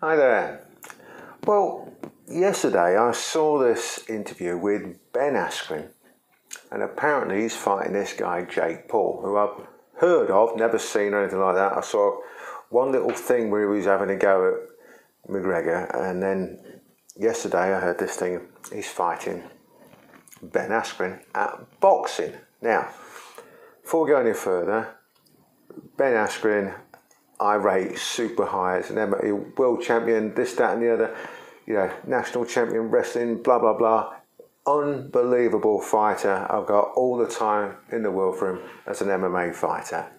Hi there. Well, yesterday I saw this interview with Ben Askren, and apparently he's fighting this guy Jake Paul, who I've heard of, never seen or anything like that. I saw one little thing where he was having a go at McGregor, and then yesterday I heard this thing, he's fighting Ben Askren at boxing. Now, before we go any further, Ben Askren, I rate super high as an MMA world champion, this, that and the other, national champion wrestling, blah, blah, blah. Unbelievable fighter. I've got all the time in the world for him as an MMA fighter.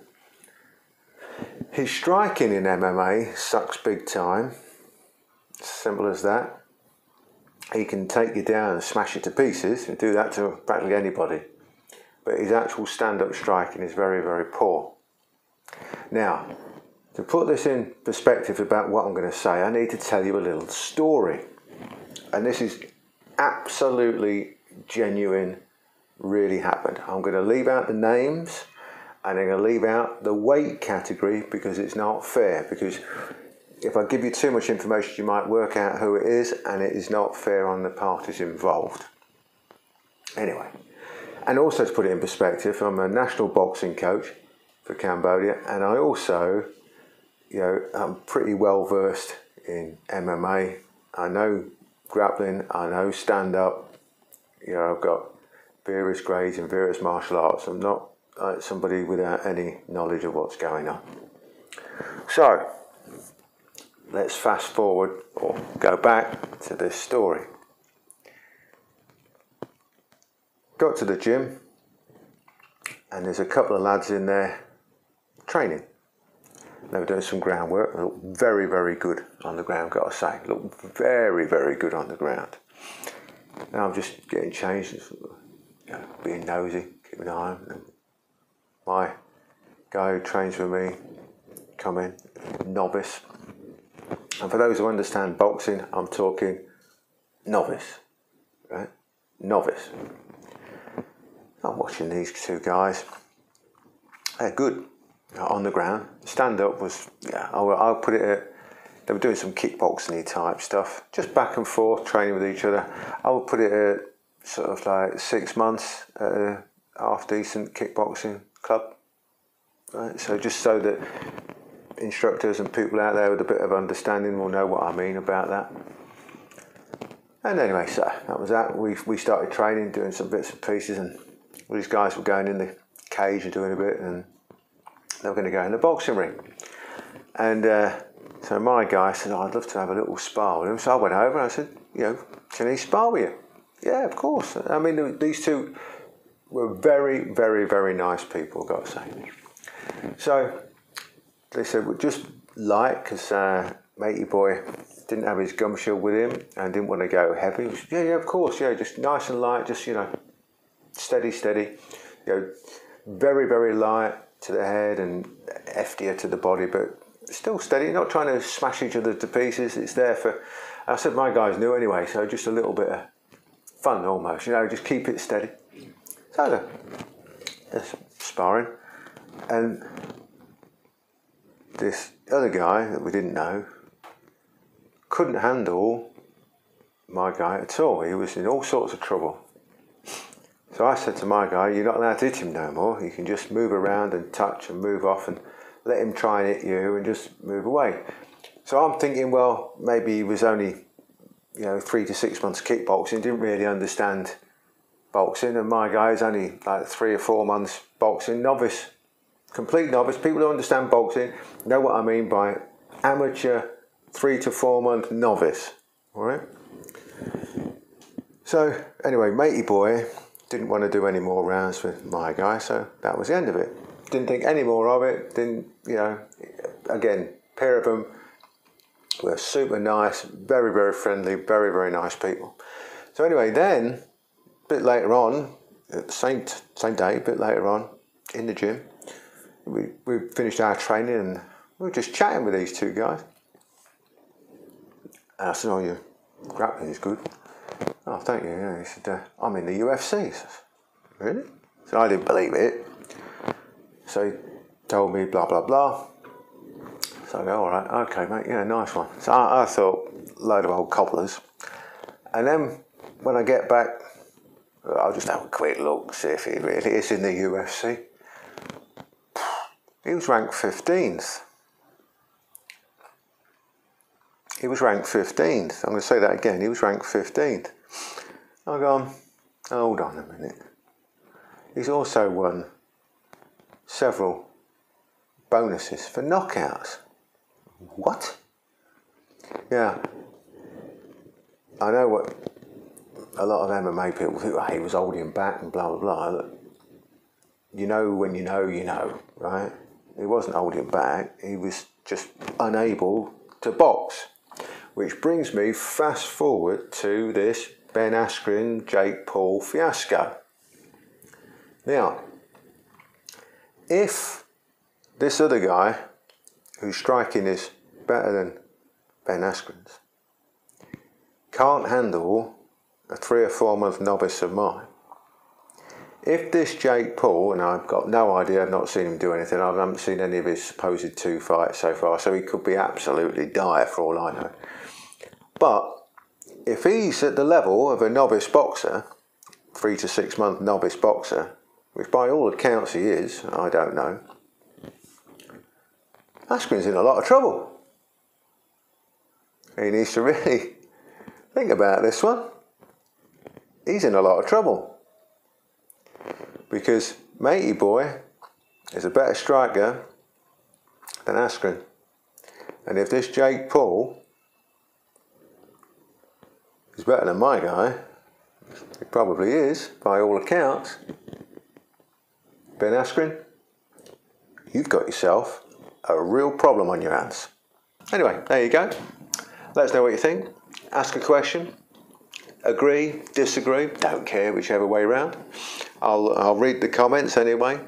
His striking in MMA sucks big time. Simple as that. He can take you down and smash you to pieces. He'll do that to practically anybody. But his actual stand-up striking is very, very poor. Now, to put this in perspective about what I'm going to say, I need to tell you a little story. And this is absolutely genuine, really happened. I'm going to leave out the names and I'm going to leave out the weight category because it's not fair. Because if I give you too much information, you might work out who it is, and it is not fair on the parties involved. Anyway, and also to put it in perspective, I'm a national boxing coach for Cambodia, and I also I'm pretty well versed in MMA. I know grappling, I know stand-up. I've got various grades in various martial arts. I'm not somebody without any knowledge of what's going on. So, let's fast forward or go back to this story. Got to the gym, and there's a couple of lads in there training. They were doing some groundwork. They looked very, very good on the ground, got to say. Looked very, very good on the ground. Now I'm just getting changed, being nosy, keeping an eye on them. My guy who trains with me, come in, Novice. And for those who understand boxing, I'm talking novice, right? Novice. I'm watching these two guys. They're good. On the ground. Stand up was, I'll put it at, they were doing some kickboxing-y type stuff, just back and forth, training with each other. I would put it at sort of like 6 months at a half-decent kickboxing club. Right? So just so that instructors and people out there with a bit of understanding will know what I mean about that. And anyway, so that was that. We started training, doing some bits and pieces, and all these guys were going in the cage and doing a bit, and they were going to go in the boxing ring. And so my guy said, I'd love to have a little spar with him. So I went over and I said, can he spar with you? Yeah, of course. I mean, these two were very, very, very nice people, I've got to say. So they said, well, just light, because matey boy didn't have his gum shield with him and didn't want to go heavy. Said, yeah, of course, just nice and light, just, steady, very, very light to the head and heftier to the body, but still steady, not trying to smash each other to pieces. It's there for, I said my guys knew anyway, so just a little bit of fun almost, just keep it steady. So there's sparring, and this other guy that we didn't know couldn't handle my guy at all. He was in all sorts of trouble. So I said to my guy, you're not allowed to hit him no more. You can just move around and touch and move off and let him try and hit you and just move away. So I'm thinking, well, maybe he was only, 3 to 6 months kickboxing, didn't really understand boxing. And my guy is only like 3 or 4 months boxing, novice, complete novice. People who understand boxing know what I mean by amateur 3 to 4 month novice, all right? So anyway, matey boy didn't want to do any more rounds with my guy, so that was the end of it. Didn't think any more of it. Didn't, again, pair of them were super nice, very, very friendly, very, very nice people. So anyway, then, a bit later on, same day, a bit later on, in the gym, we finished our training and we were just chatting with these two guys. And I said, oh, your grappling is good. Oh, thank you. Yeah. He said, I'm in the UFC. I said, really? So I didn't believe it. So he told me blah, blah, blah. So So I go, all right, okay, mate, yeah, nice one. So I thought, load of old cobblers. And then when I get back, I'll just have a quick look, see if he really is in the UFC. He was ranked 15th. He was ranked 15th. I'm going to say that again. He was ranked 15th. I've gone, hold on a minute. He's also won several bonuses for knockouts. What? Yeah. I know what a lot of MMA people think, oh, he was holding him back and blah, blah, blah. You know when you know, right? He wasn't holding back. He was just unable to box. Which brings me fast forward to this Ben Askren, Jake Paul fiasco. Now, if this other guy, whose striking is better than Ben Askren's, can't handle a 3 or 4 month novice of mine, if this Jake Paul, and I've got no idea, I've not seen him do anything, I haven't seen any of his supposed 2 fights so far, so he could be absolutely dire for all I know. But if he's at the level of a novice boxer, 3 to 6 month novice boxer, which by all accounts he is, I don't know, Askren's in a lot of trouble. He needs to really think about this one. He's in a lot of trouble. Because Matey Boy is a better striker than Askren. And if this Jake Paul is better than my guy, he probably is, by all accounts, Ben Askren, you've got yourself a real problem on your hands. Anyway, there you go. Let us know what you think. Ask a question. Agree, disagree, don't care, whichever way round. I'll read the comments anyway.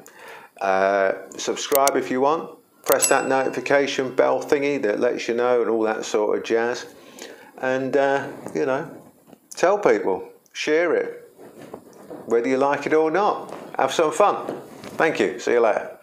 Subscribe if you want. Press that notification bell thingy that lets you know and all that sort of jazz. And, you know, tell people, share it, whether you like it or not. Have some fun. Thank you. See you later.